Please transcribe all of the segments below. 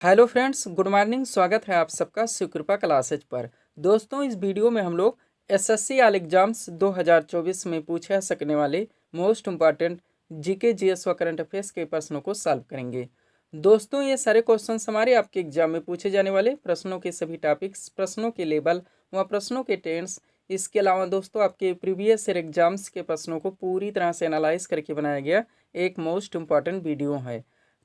Hello friends, good morning. स्वागत है आप सबका शिवकृपा क्लासेज पर। दोस्तों, इस वीडियो में हम लोग एसएससी ऑल एग्जाम्स 2024 में पूछे सकने वाले मोस्ट इम्पॉर्टेंट जीके जीएस व करंट अफेयर्स के प्रश्नों को सॉल्व करेंगे। दोस्तों, ये सारे क्वेश्चंस हमारे आपके एग्जाम में पूछे जाने वाले प्रश्नों के सभी टॉपिक्स, प्रश्नों के लेवल व प्रश्नों के टेंस, इसके अलावा दोस्तों आपके प्रीवियस ईयर एग्जाम्स के प्रश्नों को पूरी तरह से एनालाइज करके बनाया गया एक मोस्ट इम्पॉर्टेंट वीडियो है।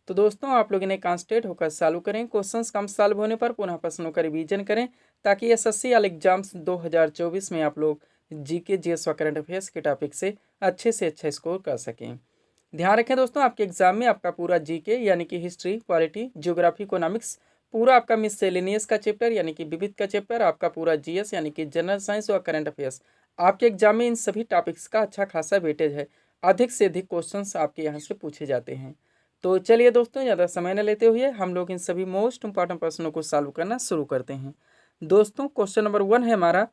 तो दोस्तों, आप लोग इन्हें कॉन्सेंट्रेट होकर सॉल्व करें। क्वेश्चंस कम सॉल्व होने पर पुनः प्रश्नों का रिवीजन करें, ताकि एसएससी ऑल एग्जाम्स 2024 में आप लोग जीके जीएस व करंट अफेयर्स के टॉपिक से अच्छा स्कोर कर सकें। ध्यान रखें दोस्तों, आपके एग्जाम में आपका पूरा जीके यानी कि हिस्ट्री, पॉलिटी, ज्योग्राफी, इकोनॉमिक्स, पूरा आपका मिससेलेनियस का चैप्टर यानी कि विविध का चैप्टर, आपका पूरा जीएस यानी कि जनरल साइंस और करंट अफेयर्स, आपके एग्जाम में इन सभी टॉपिक्स का अच्छा खासा वेटेज है। अधिक से अधिक क्वेश्चंस आपके यहाँ से पूछे जाते हैं। तो चलिए दोस्तों, ज़्यादा समय न लेते हुए हम लोग इन सभी मोस्ट इंपॉर्टेंट प्रश्नों को सॉल्व करना शुरू करते हैं। दोस्तों, क्वेश्चन नंबर 1 है हमारा,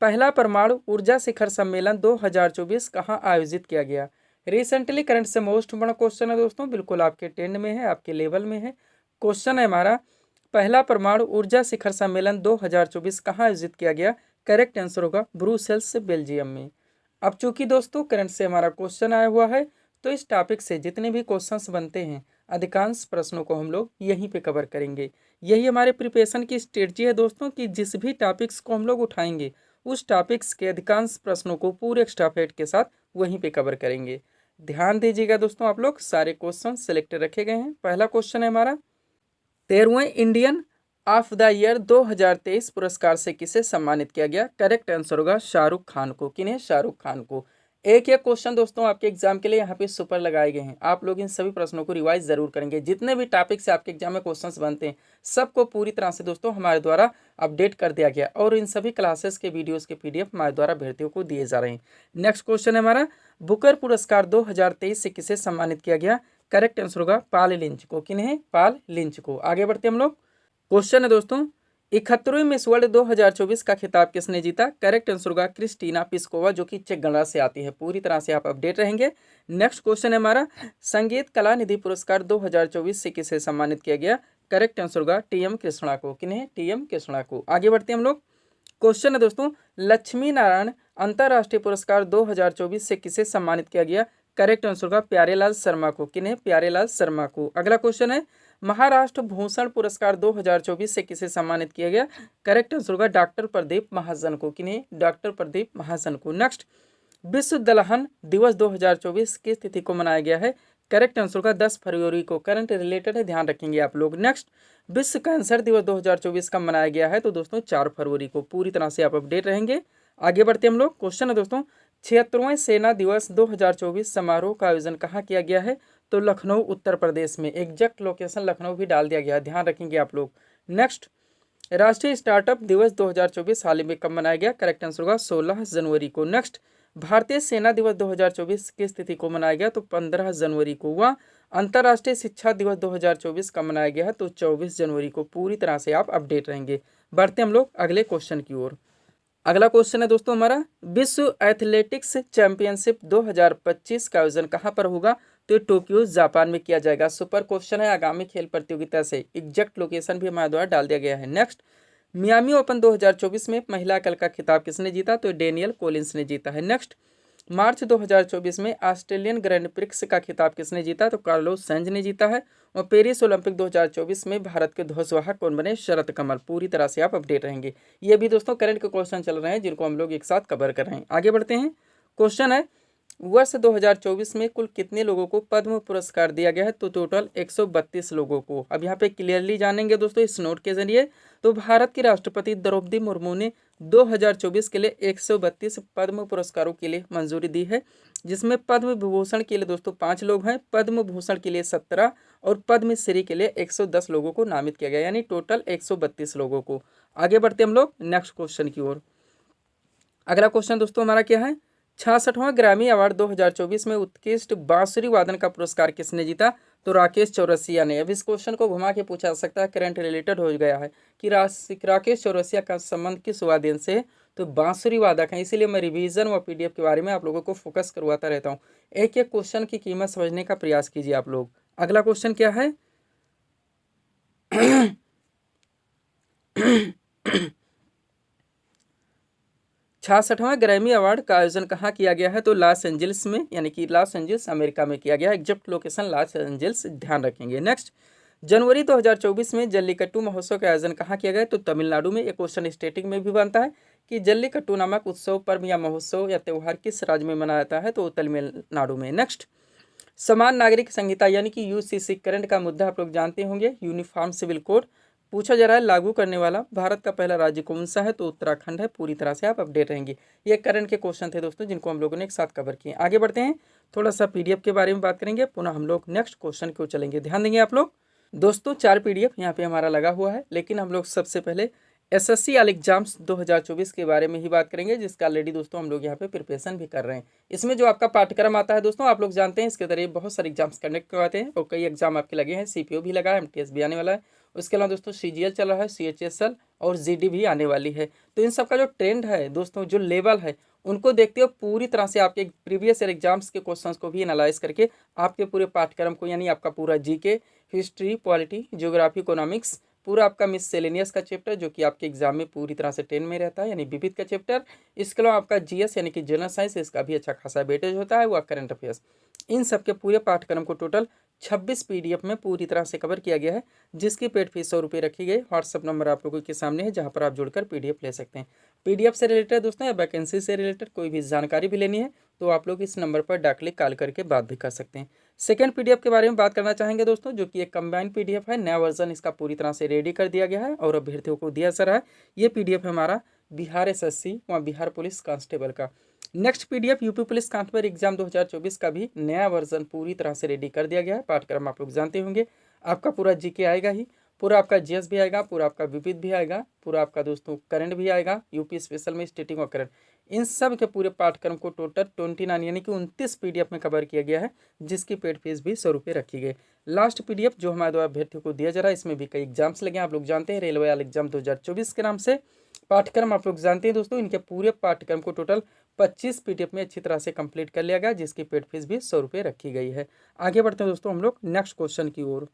पहला परमाणु ऊर्जा शिखर सम्मेलन 2024 कहाँ आयोजित किया गया। रिसेंटली करंट से मोस्ट इंपॉर्टेंट क्वेश्चन है दोस्तों, बिल्कुल आपके ट्रेंड में है, आपके लेवल में है। क्वेश्चन है हमारा, पहला परमाणु ऊर्जा शिखर सम्मेलन 2024 कहाँ आयोजित किया गया। करेक्ट आंसर होगा ब्रुसेल्स, बेल्जियम में। अब चूंकि दोस्तों करंट से हमारा क्वेश्चन आया हुआ है, तो इस टॉपिक से जितने भी क्वेश्चंस बनते हैं, अधिकांश प्रश्नों को हम लोग यहीं पे कवर करेंगे। यही हमारे प्रिपरेशन की स्ट्रेटजी है दोस्तों, कि जिस भी टॉपिक्स को हम लोग उठाएंगे, उस टॉपिक्स के अधिकांश प्रश्नों को पूरे एक्स्ट्रा फैक्ट के साथ वहीं पे कवर करेंगे। ध्यान दीजिएगा दोस्तों, आप लोग सारे क्वेश्चन सिलेक्ट रखे गए हैं। पहला क्वेश्चन है हमारा, 13वें इंडियन ऑफ द ईयर 2023 पुरस्कार से किसे सम्मानित किया गया। करेक्ट आंसर होगा शाहरुख खान को। किन्हें? शाहरुख खान को। एक क्वेश्चन दोस्तों आपके एग्जाम के लिए यहाँ पे सुपर लगाए गए हैं। आप लोग इन सभी प्रश्नों को रिवाइज जरूर करेंगे। जितने भी टॉपिक से आपके एग्जाम में क्वेश्चंस बनते हैं, सबको पूरी तरह से दोस्तों हमारे द्वारा अपडेट कर दिया गया, और इन सभी क्लासेस के वीडियोस के पीडीएफ हमारे द्वारा अभ्यर्थियों को दिए जा रहे हैं। नेक्स्ट क्वेश्चन है हमारा, बुकर पुरस्कार 2023 से किसे सम्मानित किया गया। करेक्ट आंसर होगा पाल लिंच को। किन्हें? पाल लिंच को। आगे बढ़ते हम लोग। क्वेश्चन है दोस्तों, 71वें मिस वर्ल्ड 2024 का खिताब किसने जीता। करेक्ट आंसर होगा क्रिस्टीना पिस्कोवा, जो कि चेक गणराज्य से आती है। पूरी तरह से आप अपडेट रहेंगे। नेक्स्ट क्वेश्चन है हमारा, संगीत कला निधि पुरस्कार 2024 से किसे सम्मानित किया गया। करेक्ट आंसर होगा टीएम कृष्णा को। किन्हें? टीएम कृष्णा को। आगे बढ़ते हैं हम लोग। क्वेश्चन है दोस्तों, लक्ष्मी नारायण अंतर्राष्ट्रीय पुरस्कार 2024 से किसे सम्मानित किया गया। करेक्ट आंसर होगा प्यारेलाल शर्मा को। किन्हें? प्यारेलाल शर्मा को। अगला क्वेश्चन है, महाराष्ट्र भूषण पुरस्कार 2024 से किसे सम्मानित किया गया। करेक्ट आंसर होगा डॉक्टर प्रदीप महाजन को। किन्हें? डॉक्टर प्रदीप महाजन को। नेक्स्ट, विश्व दलहन दिवस 2024 किस तिथि को मनाया गया है। करेक्ट आंसर होगा 10 फरवरी को। करंट रिलेटेड है, ध्यान रखेंगे आप लोग। नेक्स्ट, विश्व कैंसर दिवस 2024 का मनाया गया है, तो दोस्तों 4 फरवरी को। पूरी तरह से आप अपडेट रहेंगे। आगे बढ़ते हम लोग। क्वेश्चन है दोस्तों, 76वें सेना दिवस 2024 समारोह का आयोजन कहाँ किया गया है। तो लखनऊ उत्तर प्रदेश में। एग्जैक्ट लोकेशन लखनऊ भी डाल दिया गया है, ध्यान रखेंगे आप लोग। नेक्स्ट, राष्ट्रीय स्टार्टअप दिवस 2024 हाल ही में कब मनाया गया। करेक्ट आंसर होगा 16 जनवरी को। नेक्स्ट, भारतीय सेना दिवस 2024 किस तिथि को मनाया गया। तो 15 जनवरी को हुआ। अंतर्राष्ट्रीय शिक्षा दिवस 2024 का मनाया गया है, तो 24 जनवरी को। पूरी तरह से आप अपडेट रहेंगे। बढ़ते हम लोग अगले क्वेश्चन की ओर। अगला क्वेश्चन है दोस्तों हमारा, विश्व एथलेटिक्स चैंपियनशिप 2025 का आयोजन कहाँ पर होगा। तो टोक्यो जापान में किया जाएगा। सुपर क्वेश्चन है, आगामी खेल प्रतियोगिता से एग्जैक्ट लोकेशन भी हमारे द्वारा डाल दिया गया है। नेक्स्ट, मियामी ओपन 2024 में महिला एकल का खिताब किसने जीता। तो डेनियल कोलिंस ने जीता है। नेक्स्ट, मार्च 2024 में ऑस्ट्रेलियन ग्रैंड प्रिक्स का खिताब किसने जीता। तो कार्लोस सैंज ने जीता है। और पेरिस ओलंपिक 2024 में भारत के ध्वजवाहक कौन बने। शरत कमल। पूरी तरह से आप अपडेट रहेंगे। ये भी दोस्तों करंट के क्वेश्चन चल रहे हैं, जिनको हम लोग एक साथ कवर कर रहे हैं। आगे बढ़ते हैं। क्वेश्चन है, वर्ष 2024 में कुल कितने लोगों को पद्म पुरस्कार दिया गया है। तो टोटल 132 लोगों को। अब यहाँ पे क्लियरली जानेंगे दोस्तों इस नोट के जरिए। तो भारत की राष्ट्रपति द्रौपदी मुर्मू ने 2024 के लिए 132 पद्म पुरस्कारों के लिए मंजूरी दी है, जिसमें पद्म विभूषण के लिए दोस्तों 5 लोग हैं, पद्म भूषण के लिए 17 और पद्मश्री के लिए 110 लोगों को नामित किया गया, यानी टोटल 132 लोगों को। आगे बढ़ते हम लोग नेक्स्ट क्वेश्चन की ओर। अगला क्वेश्चन दोस्तों हमारा क्या है, 66वां ग्रामी अवार्ड 2024 में उत्कृष्ट बांसुरी वादन का पुरस्कार किसने जीता। तो राकेश चौरसिया ने। अब इस क्वेश्चन को घुमा के पूछा जा सकता है, करंट रिलेटेड हो गया है कि राकेश चौरसिया का संबंध किस वाद्य से है। तो बांसुरी वादक है, इसीलिए मैं रिवीजन व पीडीएफ के बारे में आप लोगों को फोकस करवाता रहता हूँ। एक एक क्वेश्चन की कीमत समझने का प्रयास कीजिए आप लोग। अगला क्वेश्चन क्या है, 66वां ग्रैमी अवार्ड का आयोजन कहाँ किया गया है? तो लॉस एंजल्स में, यानी कि लॉस एंजल्स अमेरिका में किया गया है। एग्जैक्ट लोकेशन लॉस एंजल्स, ध्यान रखेंगे। नेक्स्ट, जनवरी 2024 में जल्लीकट्टू महोत्सव का आयोजन कहाँ किया गया? तो तमिलनाडु में। एक क्वेश्चन स्टेटिंग में भी बनता है कि जल्लीकट्टू नामक उत्सव, पर्व या महोत्सव या त्यौहार किस राज्य में मनाया जाता है? तो तमिलनाडु में। नेक्स्ट, समान नागरिक संहिता यानी कि यूसीसी करंट का मुद्दा आप लोग जानते होंगे। यूनिफॉर्म सिविल कोड पूछा जा रहा है, लागू करने वाला भारत का पहला राज्य कौन सा है? तो उत्तराखंड है। पूरी तरह से आप अपडेट रहेंगे। ये करंट के क्वेश्चन थे दोस्तों, जिनको हम लोगों ने एक साथ कवर किए। आगे बढ़ते हैं, थोड़ा सा पीडीएफ के बारे में बात करेंगे, पुनः हम लोग नेक्स्ट क्वेश्चन को चलेंगे। ध्यान देंगे आप लोग। दोस्तों 4 पीडीएफ यहाँ पे हमारा लगा हुआ है, लेकिन हम लोग सबसे पहले एसएससी ऑल एग्जाम्स 2024 के बारे में ही बात करेंगे, जिसका ऑलरेडी दोस्तों हम लोग यहाँ पे प्रिपरेशन भी कर रहे हैं। इसमें जो आपका पाठ्यक्रम आता है दोस्तों, आप लोग जानते हैं इसके जरिए बहुत सारे एग्जाम्स कंडक्ट करवाते हैं और कई एग्जाम आपके लगे हैं। सीपीओ भी लगा है, एमटीएस भी आने वाला है। उसके अलावा दोस्तों सीजीएल चल रहा है, सीएचएसएल और जीडी भी आने वाली है। तो इन सब का जो ट्रेंड है दोस्तों, जो लेवल है, उनको देखते हुए पूरी तरह से आपके प्रीवियस ईयर एग्जाम्स के क्वेश्चंस को भी एनालाइज करके आपके पूरे पाठ्यक्रम को, यानी आपका पूरा GK, history, polity, geography, economics, पूरा आपका मिससेलेनियस का चैप्टर जो कि आपके एग्जाम में पूरी तरह से 10 में रहता है, यानी विविध का चैप्टर। इसके अलावा आपका जीएस यानी कि जनरल साइंस, इसका भी अच्छा खासा वेटेज होता है, वह करंट अफेयर्स। इन सब के पूरे पाठ्यक्रम को टोटल 26 पीडीएफ में पूरी तरह से कवर किया गया है, जिसकी पेड फीस 100 रुपये रखी गई। व्हाट्सअप नंबर आप लोगों के सामने है, जहां पर आप जुड़कर पीडीएफ ले सकते हैं। पीडीएफ से रिलेटेड दोस्तों या वैकेंसी से रिलेटेड कोई भी जानकारी भी लेनी है तो आप लोग इस नंबर पर डायरेक्टली कॉल करके बात भी कर सकते हैं। सेकंड पीडीएफ के बारे में बात करना चाहेंगे दोस्तों, जो कि एक कंबाइंड पीडीएफ है। नया वर्जन इसका पूरी तरह से रेडी कर दिया गया है और अभ्यर्थियों को दिया जा रहा है। ये पीडीएफ है हमारा बिहार एसएससी व बिहार पुलिस कांस्टेबल का। Next PDF UP police constable exam 2024 का भी नया वर्जन पूरी तरह से रेडी कर दिया गया है। पाठ्यक्रम आप लोग जानते होंगे, आपका पूरा जीके आएगा ही, पूरा आपका जीएस भी आएगा, पूरा आपका विविध भी आएगा, पूरा आपका दोस्तों करंट भी आएगा, यूपी स्पेशल में स्टेटिंग और करंट। इन सब के पूरे पाठ्यक्रम को टोटल 29 यानी कि 29 पीडीएफ में कवर किया गया है, जिसकी पेड फीस भी 100 रुपये रखी गई। लास्ट पीडीएफ जो हमारे द्वारा अभ्यर्थियों को दिया जा रहा है, इसमें भी कई एग्जाम्स लगे हैं, आप लोग जानते हैं। रेलवे वाला एग्जाम 2024 के नाम से पाठ्यक्रम आप लोग जानते हैं दोस्तों। इनके पूरे पाठ्यक्रम को टोटल 25 पीडीएफ में अच्छी तरह से कंप्लीट कर लिया गया, जिसकी पेड फीस भी 100 रुपये रखी गई है। आगे बढ़ते हैं दोस्तों हम लोग नेक्स्ट क्वेश्चन की ओर।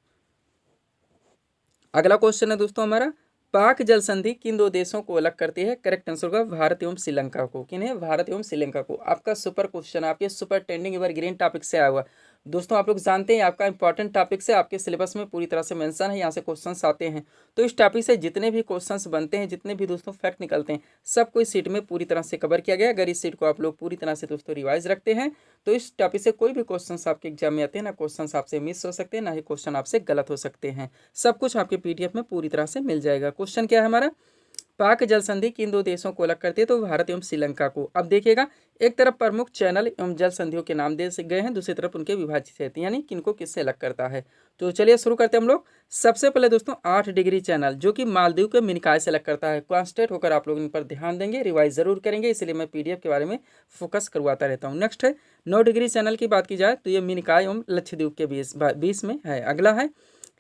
अगला क्वेश्चन है दोस्तों हमारा, पाक जल संधि किन 2 देशों को अलग करती है? करेक्ट आंसर होगा भारत एवं श्रीलंका को। किन्हें? भारत एवं श्रीलंका को। आपका सुपर क्वेश्चन, आपके सुपर ट्रेंडिंग एवरग्रीन टॉपिक से आया हुआ। दोस्तों आप लोग जानते हैं आपका इंपॉर्टेंट टॉपिक से आपके सिलेबस में पूरी तरह से मेंशन है, यहाँ से क्वेश्चंस आते हैं। तो इस टॉपिक से जितने भी क्वेश्चंस बनते हैं, जितने भी दोस्तों फैक्ट निकलते हैं, सब कोई सीट में पूरी तरह से कवर किया गया। अगर इस सीट को आप लोग पूरी तरह से दोस्तों रिवाइज रखते हैं तो इस टॉपिक से कोई भी क्वेश्चंस आपके एग्जाम में आते हैं ना, क्वेश्चंस आपसे मिस हो सकते हैं, ना ही क्वेश्चन आपसे गलत हो सकते हैं। सब कुछ आपके पीडीएफ में पूरी तरह से मिल जाएगा। क्वेश्चन क्या है हमारा, पाक जल संधि किन 2 देशों को अलग करती है? तो भारत एवं श्रीलंका को। अब देखिएगा, एक तरफ प्रमुख चैनल एवं जल संधियों के नाम दे गए हैं, दूसरी तरफ उनके विभाजित क्षेत्र, यानी किनको किससे अलग करता है। तो चलिए शुरू करते हैं हम लोग। सबसे पहले दोस्तों 8 डिग्री चैनल, जो कि मालदीव के मिनिकॉय से अलग करता है। कॉन्सेंट्रेट होकर आप लोग इन पर ध्यान देंगे, रिवाइज जरूर करेंगे, इसलिए मैं पीडीएफ के बारे में फोकस करवाता रहता हूँ। नेक्स्ट है 9 डिग्री चैनल की बात की जाए तो ये मिनिकॉय एवं लक्षद्वीप के बीच में है। अगला है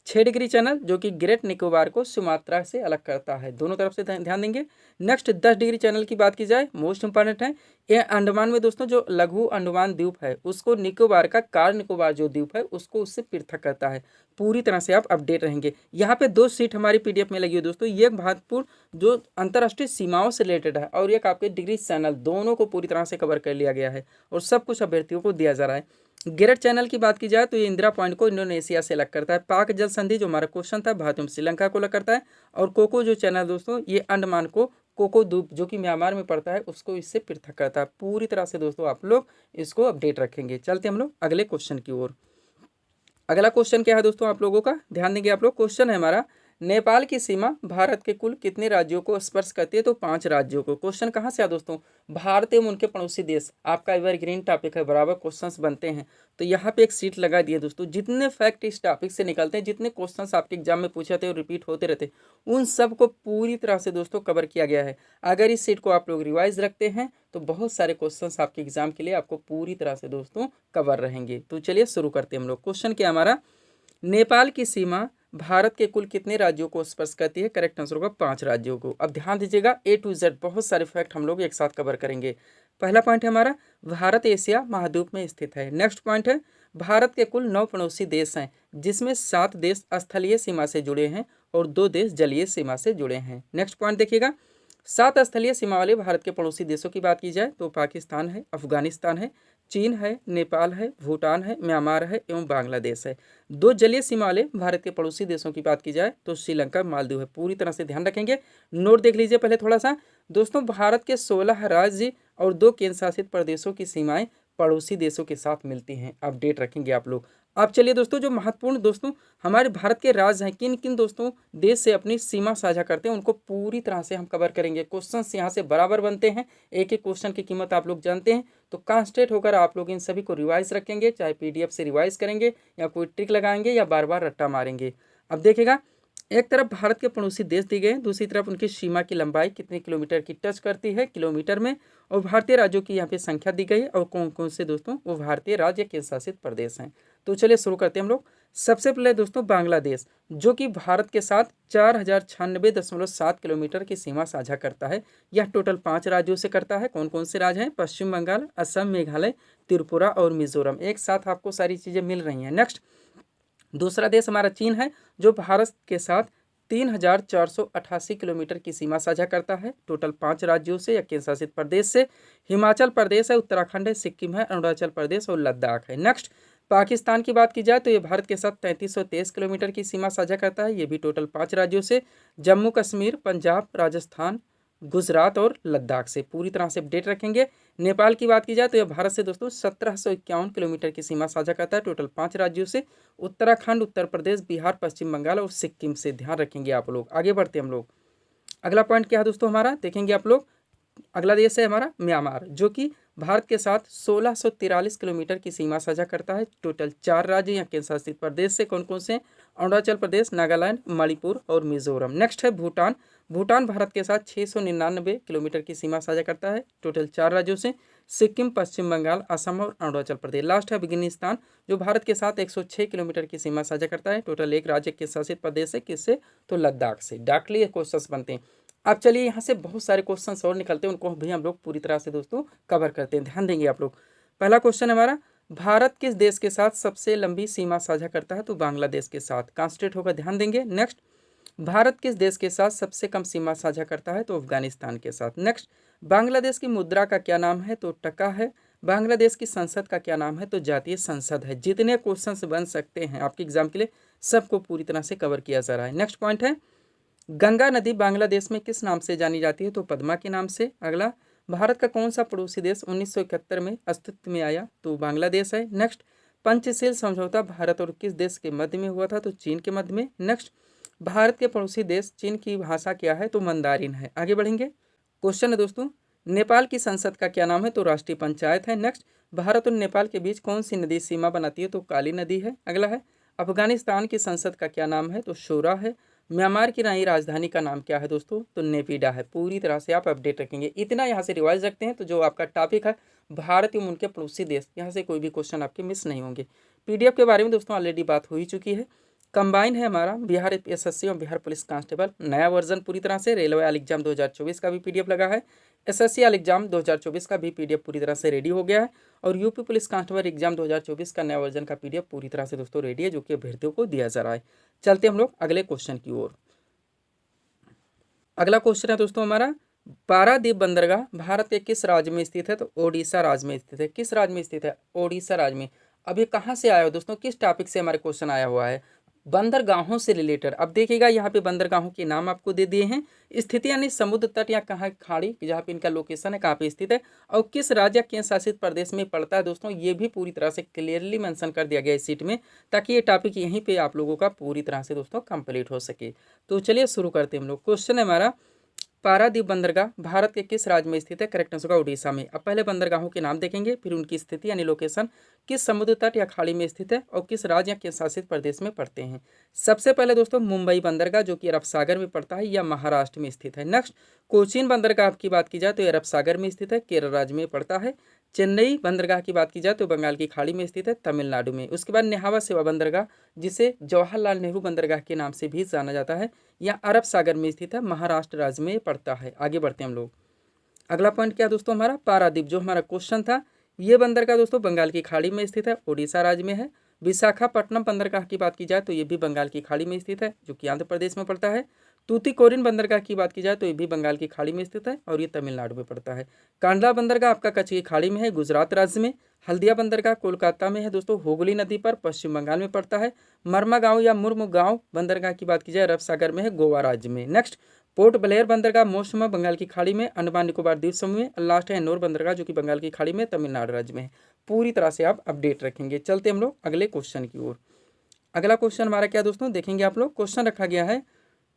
6 डिग्री चैनल, जो कि ग्रेट निकोबार को सुमात्रा से अलग करता है। दोनों तरफ से ध्यान देंगे। नेक्स्ट 10 डिग्री चैनल की बात की जाए, मोस्ट इंपॉर्टेंट है, ये अंडमान में दोस्तों जो लघु अंडमान द्वीप है, उसको निकोबार का कार निकोबार जो द्वीप है उसको उससे पृथक करता है। पूरी तरह से आप अपडेट रहेंगे। यहाँ पे 2 सीट हमारी पीडीएफ में लगी हुई दोस्तों, ये महत्वपूर्ण जो अंतर्राष्ट्रीय सीमाओं से रिलेटेड है और एक आपके डिग्री चैनल, दोनों को पूरी तरह से कवर कर लिया गया है और सब कुछ अभ्यर्थियों को दिया जा रहा है। गिरट चैनल की बात की जाए तो ये इंदिरा पॉइंट को इंडोनेशिया से अलग करता है। पाक जल संधि जो हमारा क्वेश्चन था, भारत एवं श्रीलंका को अलग करता है। और कोको जो चैनल दोस्तों, ये अंडमान को कोको द्वीप जो कि म्यांमार में पड़ता है उसको इससे पृथक करता है। पूरी तरह से दोस्तों आप लोग इसको अपडेट रखेंगे। चलते हम लोग अगले क्वेश्चन की ओर। अगला क्वेश्चन क्या है दोस्तों आप लोगों का, ध्यान देंगे आप लोग। क्वेश्चन है हमारा, नेपाल की सीमा भारत के कुल कितने राज्यों को स्पर्श करती है? तो 5 राज्यों को। क्वेश्चन कहाँ से है दोस्तों, भारत एवं उनके पड़ोसी देश। आपका एवरग्रीन टॉपिक है, बराबर क्वेश्चंस बनते हैं। तो यहाँ पे एक सीट लगा दिए दोस्तों। जितने फैक्ट इस टॉपिक से निकलते हैं, जितने क्वेश्चंस आपके एग्जाम में पूछे थे और रिपीट होते रहते, उन सब को पूरी तरह से दोस्तों कवर किया गया है। अगर इस सीट को आप लोग रिवाइज रखते हैं तो बहुत सारे क्वेश्चंस आपके एग्जाम के लिए आपको पूरी तरह से दोस्तों कवर रहेंगे। तो चलिए शुरू करते हैं हम लोग। क्वेश्चन क्या हमारा, नेपाल की सीमा भारत के कुल कितने राज्यों को स्पर्श करती है? करेक्ट आंसर होगा 5 राज्यों को। अब ध्यान दीजिएगा, A to Z बहुत सारे फैक्ट हम लोग एक साथ कवर करेंगे। पहला पॉइंट है हमारा, भारत एशिया महाद्वीप में स्थित है। नेक्स्ट पॉइंट है, भारत के कुल 9 पड़ोसी देश हैं, जिसमें 7 देश स्थलीय सीमा से जुड़े हैं और 2 देश जलीय सीमा से जुड़े हैं। नेक्स्ट पॉइंट देखिएगा, 7 स्थलीय सीमा वाले भारत के पड़ोसी देशों की बात की जाए तो पाकिस्तान है, अफगानिस्तान है, चीन है, नेपाल है, भूटान है, म्यांमार है एवं बांग्लादेश है। 2 जलीय सीमा वाले भारत के पड़ोसी देशों की बात की जाए तो श्रीलंका, मालदीव है। पूरी तरह से ध्यान रखेंगे, नोट देख लीजिए पहले थोड़ा सा दोस्तों। भारत के 16 राज्य और 2 केंद्र शासित प्रदेशों की सीमाएं पड़ोसी देशों के साथ मिलती हैं। अपडेट रखेंगे आप लोग। अब चलिए दोस्तों, जो महत्वपूर्ण दोस्तों हमारे भारत के राज्य हैं, किन किन दोस्तों देश से अपनी सीमा साझा करते हैं, उनको पूरी तरह से हम कवर करेंगे। क्वेश्चंस यहाँ से बराबर बनते हैं, एक एक क्वेश्चन की कीमत आप लोग जानते हैं, तो कॉन्सेंट्रेट होकर आप लोग इन सभी को रिवाइज रखेंगे, चाहे पीडीएफ से रिवाइज करेंगे या कोई ट्रिक लगाएंगे या बार बार रट्टा मारेंगे। अब देखिएगा, एक तरफ भारत के पड़ोसी देश दिए गए, दूसरी तरफ उनकी सीमा की लंबाई कितने किलोमीटर की टच करती है किलोमीटर में, और भारतीय राज्यों की यहाँ पे संख्या दी गई है और कौन कौन से दोस्तों वो भारतीय राज्य केंद्र शासित प्रदेश हैं। तो चलिए शुरू करते हैं हम लोग। सबसे पहले दोस्तों बांग्लादेश, जो कि भारत के साथ 4096.7 किलोमीटर की सीमा साझा करता है। यह टोटल 5 राज्यों से करता है। कौन कौन से राज्य हैं? पश्चिम बंगाल, असम, मेघालय, त्रिपुरा और मिजोरम। एक साथ आपको सारी चीज़ें मिल रही हैं। नेक्स्ट दूसरा देश हमारा चीन है, जो भारत के साथ 3488 किलोमीटर की सीमा साझा करता है, टोटल 5 राज्यों से या केंद्र शासित प्रदेश से। हिमाचल प्रदेश है, उत्तराखंड है, सिक्किम है, अरुणाचल प्रदेश और लद्दाख है। नेक्स्ट पाकिस्तान की बात की जाए तो ये भारत के साथ 3323 किलोमीटर की सीमा साझा करता है, ये भी टोटल 5 राज्यों से। जम्मू कश्मीर, पंजाब, राजस्थान, गुजरात और लद्दाख से। पूरी तरह से अपडेट रखेंगे। नेपाल की बात की जाए तो यह भारत से दोस्तों 1751 किलोमीटर की सीमा साझा करता है, टोटल 5 राज्यों से। उत्तराखंड, उत्तर प्रदेश, बिहार, पश्चिम बंगाल और सिक्किम से। ध्यान रखेंगे आप लोग। आगे बढ़ते हम लोग। अगला पॉइंट क्या है दोस्तों हमारा, देखेंगे आप लोग। अगला देश है हमारा म्यांमार, जो कि भारत के साथ 1643 किलोमीटर की सीमा साझा करता है, टोटल 4 राज्य या केंद्र शासित प्रदेश से। कौन कौन से? अरुणाचल प्रदेश, नागालैंड, मणिपुर और मिजोरम। नेक्स्ट है भूटान। भूटान भारत के साथ 699 किलोमीटर की सीमा साझा करता है, टोटल 4 राज्यों से। सिक्किम, पश्चिम बंगाल, असम और अरुणाचल प्रदेश। लास्ट है अफगानिस्तान, जो भारत के साथ 106 किलोमीटर की सीमा साझा करता है, टोटल 1 राज्य के शासित प्रदेश से। किससे? तो लद्दाख से। डायरेक्टली ये क्वेश्चन बनते हैं। अब चलिए यहाँ से बहुत सारे क्वेश्चंस और निकलते हैं, उनको भी हम लोग पूरी तरह से दोस्तों कवर करते हैं। ध्यान देंगे आप लोग। पहला क्वेश्चन हमारा, भारत किस देश के साथ सबसे लंबी सीमा साझा करता है? तो बांग्लादेश के साथ। कॉन्सेंट्रेट होकर ध्यान देंगे। नेक्स्ट, भारत किस देश के साथ सबसे कम सीमा साझा करता है? तो अफगानिस्तान के साथ। नेक्स्ट, बांग्लादेश की मुद्रा का क्या नाम है? तो टका है। बांग्लादेश की संसद का क्या नाम है? तो जातीय संसद है। जितने क्वेश्चंस बन सकते हैं आपके एग्जाम के लिए, सबको पूरी तरह से कवर किया जा रहा है। नेक्स्ट पॉइंट है, गंगा नदी बांग्लादेश में किस नाम से जानी जाती है? तो पद्मा के नाम से। अगला, भारत का कौन सा पड़ोसी देश 1971 में अस्तित्व में आया? तो बांग्लादेश है। नेक्स्ट, पंचशील समझौता भारत और किस देश के मध्य में हुआ था? तो चीन के मध्य में। नेक्स्ट, भारत के पड़ोसी देश चीन की भाषा क्या है? तो मंदारिन है। आगे बढ़ेंगे। क्वेश्चन है दोस्तों, नेपाल की संसद का क्या नाम है? तो राष्ट्रीय पंचायत है। नेक्स्ट, भारत और नेपाल के बीच कौन सी नदी सीमा बनाती है? तो काली नदी है। अगला है, अफगानिस्तान की संसद का क्या नाम है? तो शोरा है। म्यांमार की नई राजधानी का नाम क्या है दोस्तों? तो नेपिडा है। पूरी तरह से आप अपडेट रखेंगे। इतना यहाँ से रिवाइज रखते हैं तो जो आपका टॉपिक है भारत एवं उनके पड़ोसी देश, यहाँ से कोई भी क्वेश्चन आपके मिस नहीं होंगे। पीडीएफ के बारे में दोस्तों ऑलरेडी बात हो ही चुकी है। कंबाइन है हमारा बिहार एसएससी और बिहार पुलिस कांस्टेबल, नया वर्जन पूरी तरह से। रेलवे वाल एग्जाम 2024 का भी पीडीएफ लगा है। एसएससी वाल एग्जाम 2024 का भी पीडीएफ पूरी तरह से रेडी हो गया है। और यूपी पुलिस कांस्टेबल एग्जाम 2024 का नया वर्जन का पीडीएफ पूरी तरह से दोस्तों रेडी है, जो कि अभ्यर्थियों को दिया जा रहा है। चलते हम लोग अगले क्वेश्चन की ओर। अगला क्वेश्चन है दोस्तों हमारा, पारादीप बंदरगाह भारत के किस राज्य में स्थित है? तो ओडिशा राज्य में स्थित है। किस राज्य में स्थित है? ओडिशा राज्य में। अब ये कहाँ से आया हो दोस्तों, किस टॉपिक से हमारे क्वेश्चन आया हुआ है? बंदरगाहों से रिलेटेड। अब देखिएगा यहाँ पे बंदरगाहों के नाम आपको दे दिए हैं, स्थिति यानी समुद्र तट या कहाँ खाड़ी, जहाँ पे इनका लोकेशन है, कहाँ पे स्थित है, और किस राज्य केंद्र शासित प्रदेश में पड़ता है दोस्तों, ये भी पूरी तरह से क्लियरली मेंशन कर दिया गया इस सीट में, ताकि ये टॉपिक यहीं पे आप लोगों का पूरी तरह से दोस्तों कंप्लीट हो सके। तो चलिए शुरू करते हैं हम लोग। क्वेश्चन है हमारा, पारादीप बंदरगाह भारत के किस राज्य में स्थित है? करेक्ट आंसर होगा उड़ीसा में। अब पहले बंदरगाहों के नाम देखेंगे, फिर उनकी स्थिति यानी लोकेशन, किस समुद्र तट या खाड़ी में स्थित है और किस राज्य या केंद्र शासित प्रदेश में पड़ते हैं। सबसे पहले दोस्तों मुंबई बंदरगाह, जो कि अरब सागर में पड़ता है या महाराष्ट्र में स्थित है। नेक्स्ट, कोचीन बंदरगाह की बात की जाए तो अरब सागर में स्थित है, केरल राज्य में पड़ता है। चेन्नई बंदरगाह की बात की जाए तो बंगाल की खाड़ी में स्थित है, तमिलनाडु में। उसके बाद नेहावा सेवा बंदरगाह, जिसे जवाहरलाल नेहरू बंदरगाह के नाम से भी जाना जाता है, यह अरब सागर में स्थित है, महाराष्ट्र राज्य में पड़ता है। आगे बढ़ते हैं हम लोग। अगला पॉइंट क्या दोस्तों हमारा, पारादीप, जो हमारा क्वेश्चन था, ये बंदरगाह दोस्तों बंगाल की खाड़ी में स्थित है, उड़ीसा राज्य में है। विशाखापट्टनम बंदरगाह की बात की जाए तो ये भी बंगाल की खाड़ी में स्थित है, जो कि आंध्र प्रदेश में पड़ता है। तूतीकोरिन बंदरगाह की बात की जाए तो ये भी बंगाल की खाड़ी में स्थित है और ये तमिलनाडु में पड़ता है। कांडला बंदरगाह आपका कच्छ की खाड़ी में है, गुजरात राज्य में। हल्दिया बंदरगाह कोलकाता में है दोस्तों, हुगली नदी पर, पश्चिम बंगाल में पड़ता है। मरमा गांव या मुर्मू गांव बंदरगाह की बात की जाए अरब सागर में है, गोवा राज्य में। नेक्स्ट, पोर्ट ब्लेयर बंदरगाह मोस्टमा बंगाल की खाड़ी में, अंडमान निकोबार द्वीप समूह में। लास्ट है एन्नोर बंदरगाह, जो कि बंगाल की खाड़ी में, तमिलनाडु राज्य में है। पूरी तरह से आप अपडेट रखेंगे। चलते हम लोग अगले क्वेश्चन की ओर। अगला क्वेश्चन हमारा क्या दोस्तों, देखेंगे आप लोग। क्वेश्चन रखा गया है,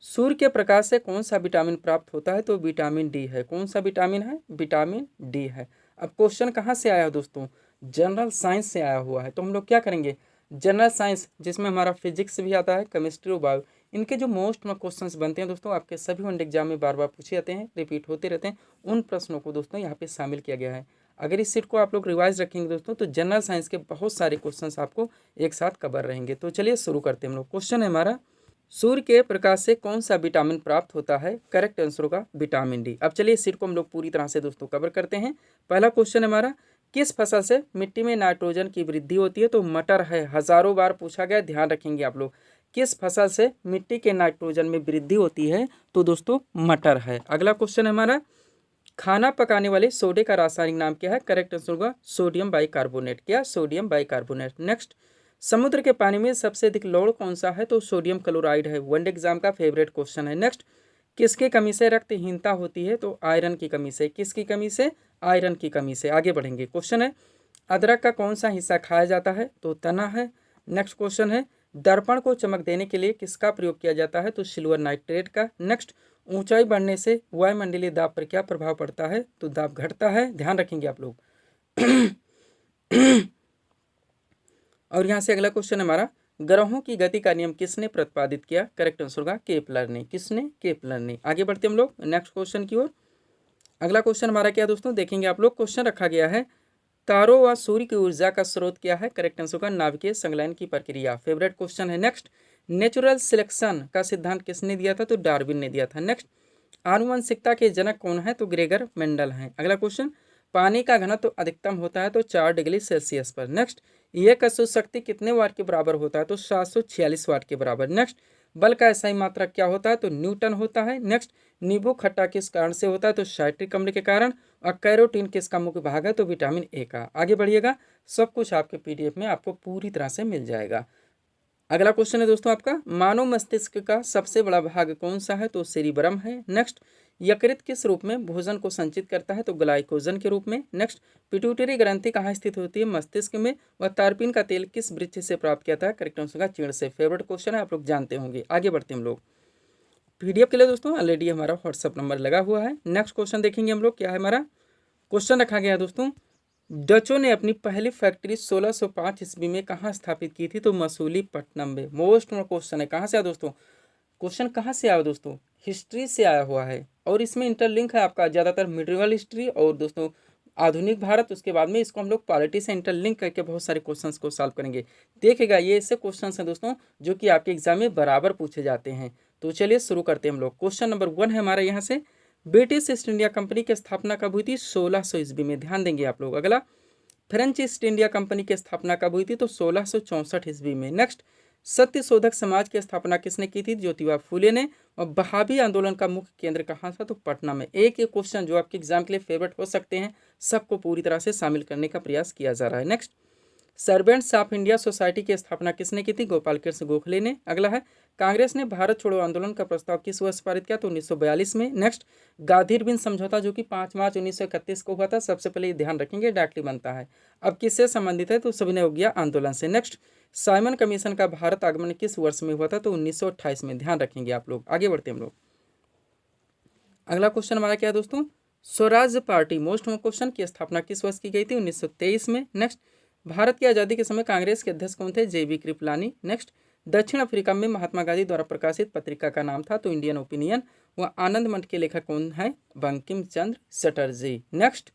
सूर्य के प्रकाश से कौन सा विटामिन प्राप्त होता है? तो विटामिन डी है। कौन सा विटामिन है? विटामिन डी है। अब क्वेश्चन कहाँ से आया है दोस्तों? जनरल साइंस से आया हुआ है। तो हम लोग क्या करेंगे, जनरल साइंस जिसमें हमारा फिजिक्स भी आता है, केमिस्ट्री और बायो, इनके जो मोस्ट में क्वेश्चंस बनते हैं दोस्तों, आपके सभी वन एग्जाम में बार बार पूछे जाते हैं, रिपीट होते रहते हैं, उन प्रश्नों को दोस्तों यहाँ पे शामिल किया गया है। अगर इस सीट को आप लोग रिवाइज रखेंगे दोस्तों, तो जनरल साइंस के बहुत सारे क्वेश्चंस आपको एक साथ कवर रहेंगे। तो चलिए शुरू करते हैं हम लोग। क्वेश्चन है हमारा, सूर्य के प्रकाश से कौन सा विटामिन प्राप्त होता है? करेक्ट आंसर होगा विटामिन डी। अब चलिए इस सीट को हम लोग पूरी तरह से दोस्तों कवर करते हैं। पहला क्वेश्चन हमारा, किस फसल से मिट्टी में नाइट्रोजन की वृद्धि होती है? तो मटर है। हजारों बार पूछा गया, ध्यान रखेंगे आप लोग। किस फसल से मिट्टी के नाइट्रोजन में वृद्धि होती है? तो दोस्तों मटर है। अगला क्वेश्चन हमारा, खाना पकाने वाले सोडे का रासायनिक नाम क्या है? करेक्ट आंसर होगा सोडियम बाइकार्बोनेट। क्या? Sodium bicarbonate. नेक्स्ट, समुद्र के पानी में सबसे अधिक लवण कौन सा है? तो सोडियम क्लोराइड है। वनडे एग्जाम का फेवरेट क्वेश्चन है। नेक्स्ट, किसकी कमी से रक्तहीनता होती है? तो आयरन की कमी से। किसकी कमी से? आयरन की कमी से। आगे बढ़ेंगे। क्वेश्चन है, अदरक का कौन सा हिस्सा खाया जाता है? तो तना है। नेक्स्ट क्वेश्चन है, दर्पण को चमक देने के लिए किसका प्रयोग किया जाता है? तो सिल्वर नाइट्रेट का। नेक्स्ट, ऊंचाई बढ़ने से वायुमंडलीय दाब पर क्या प्रभाव पड़ता है? तो दाब घटता है। ध्यान रखेंगे आप लोग। और यहाँ से अगला क्वेश्चन हमारा, ग्रहों की गति का नियम किसने प्रतिपादित किया? करेक्ट आंसर होगा केपलर ने। किसने? केपलर ने। आगे बढ़ते हम लोग नेक्स्ट क्वेश्चन की ओर। अगला क्वेश्चन हमारा क्या दोस्तों, देखेंगे आप लोग। क्वेश्चन रखा गया है, तारों व सूर्य की ऊर्जा का स्रोत क्या है? करेक्ट आंसर होगा नाभिकीय संलयन की प्रक्रिया। फेवरेट क्वेश्चन है। नेक्स्ट, नेचुरल सिलेक्शन का सिद्धांत किसने दिया था? तो डार्विन ने दिया था। नेक्स्ट, आनुवंशिकता के जनक कौन है? तो ग्रेगर मेंडल हैं। अगला क्वेश्चन, पानी का घनत्व तो अधिकतम होता है तो 4 डिग्री सेल्सियस पर। नेक्स्ट, एक अशुद्ध शक्ति कितने वाट के बराबर होता है? तो 746 वाट के बराबर। नेक्स्ट, बल का ऐसा ही मात्रा क्या होता है? तो न्यूटन होता है। नेक्स्ट, नींबू खट्टा किस कारण से होता है? तो साइट्रिक अम्ल के कारण। और कैरोटीन किसका मुख्य भाग है? तो विटामिन ए का। आगे बढ़िएगा, सब कुछ आपके पीडीएफ में आपको पूरी तरह से मिल जाएगा। अगला क्वेश्चन है दोस्तों आपका, मानव मस्तिष्क का सबसे बड़ा भाग कौन सा है? तो सेरिब्रम है। नेक्स्ट, यकृत किस रूप में भोजन को संचित करता है? तो ग्लाइकोजन के रूप में। नेक्स्ट, पिट्यूटरी ग्रंथि कहाँ स्थित होती है? मस्तिष्क में। वह तारपीन का तेल किस वृक्ष से प्राप्त किया था? करेक्ट आंसर होगा चीड़ से। फेवरेट क्वेश्चन है, आप लोग जानते होंगे। आगे बढ़ते हम लोग। पीडीएफ के लिए दोस्तों ऑलरेडी हमारा व्हाट्सअप नंबर लगा हुआ है। नेक्स्ट क्वेश्चन देखेंगे हम लोग, क्या है हमारा क्वेश्चन रखा गया है दोस्तों, डचों ने अपनी पहली फैक्ट्री 1605 ईस्वी में कहाँ स्थापित की थी? तो मसूलीपट्टनम में। मोस्ट क्वेश्चन है, कहाँ से आया दोस्तों? क्वेश्चन कहाँ से आया दोस्तों? हिस्ट्री से आया हुआ है और इसमें इंटरलिंक है आपका ज़्यादातर मिडिवल हिस्ट्री और दोस्तों आधुनिक भारत। उसके बाद में इसको हम लोग पॉलिटी से इंटरलिंक करके बहुत सारे क्वेश्चंस को सॉल्व करेंगे। देखिएगा, ये ऐसे क्वेश्चंस हैं दोस्तों जो कि आपके एग्जाम में बराबर पूछे जाते हैं। तो चलिए शुरू करते हैं हम लोग। क्वेश्चन नंबर 1 है हमारा यहाँ से, ब्रिटिश ईस्ट इंडिया कंपनी की स्थापना कब हुई थी? 1600 ईस्वी में। ध्यान देंगे आप लोग। अगला, फ्रेंच ईस्ट इंडिया कंपनी की स्थापना कब हुई थी? तो 1664 ईस्वी में। नेक्स्ट, सत्य शोधक समाज की स्थापना किसने की थी? ज्योतिबा फूले ने। और बहावी आंदोलन का मुख्य केंद्र कहाँ था? तो पटना में। एक एक क्वेश्चन जो आपके एग्जाम के लिए फेवरेट हो सकते हैं, सबको पूरी तरह से शामिल करने का प्रयास किया जा रहा है। Next, servants of India society की स्थापना किसने की थी? गोपाल कृष्ण गोखले ने। अगला है, कांग्रेस ने भारत छोड़ो आंदोलन का प्रस्ताव किस वर्ष पारित किया? तो 1942 में। नेक्स्ट, गांधी-इरविन समझौता जो कि 5 मार्च 1931 को हुआ था। सबसे पहले ध्यान रखेंगे, डायरेक्टली बनता है। अब किससे संबंधित है? तो सविनय अवज्ञा आंदोलन से। नेक्स्ट, साइमन कमीशन का भारत आगमन किस वर्ष में हुआ था? तो 1928 में। ध्यान रखेंगे आप लोग। आगे बढ़ते हम लोग। अगला क्वेश्चन हमारा क्या है दोस्तों, स्वराज्य पार्टी मोस्ट क्वेश्चन की स्थापना किस वर्ष की गई थी? 1923 में। नेक्स्ट, भारत की आज़ादी के समय कांग्रेस के अध्यक्ष कौन थे? JB कृपलानी। नेक्स्ट, दक्षिण अफ्रीका में महात्मा गांधी द्वारा प्रकाशित पत्रिका का नाम था? तो इंडियन ओपिनियन। वह आनंद मठ के लेखक कौन है? Bankim Chandra Chatterjee. Next,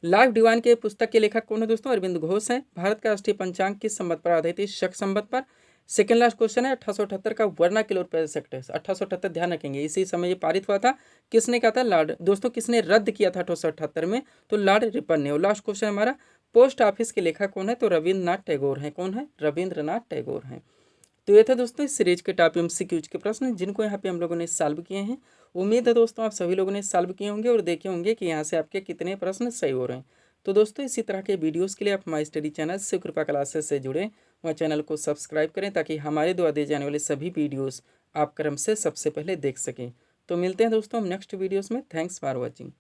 life divine के पुस्तक के लेखक कौन है दोस्तों? अरविंद घोष हैं। भारत का राष्ट्रीय पंचांग किस संवत पर आधारित है? शक संवत पर। सेकेंड लास्ट क्वेश्चन है, 1878 का वर्नाक्युलर पेरिस एक्ट 1878 ध्यान रखेंगे, इसी समय ये पारित हुआ था। किसने कहा था? लॉर्ड। दोस्तों किसने रद्द किया था 1878 में? तो लॉर्ड रिपन ने। और लास्ट क्वेश्चन हमारा, पोस्ट ऑफिस के लेखक कौन है? तो रविंद्रनाथ टैगोर हैं। कौन है? रविंद्रनाथ टैगोर हैं। तो ये था दोस्तों इस सीरीज के टॉप एमसीक्यूज के प्रश्न जिनको यहाँ पे हम लोगों ने सॉल्व किए हैं। उम्मीद है दोस्तों आप सभी लोगों ने सॉल्व किए होंगे और देखे होंगे कि यहाँ से आपके कितने प्रश्न सही हो रहे हैं। तो दोस्तों इसी तरह के वीडियोस के लिए आप माई स्टडी चैनल शिव कृपा क्लासेस से जुड़ें और चैनल को सब्सक्राइब करें ताकि हमारे द्वारा दिए जाने वाले सभी वीडियोस आप क्रम से सबसे पहले देख सकें। तो मिलते हैं दोस्तों हम नेक्स्ट वीडियोस में। Thanks for watching.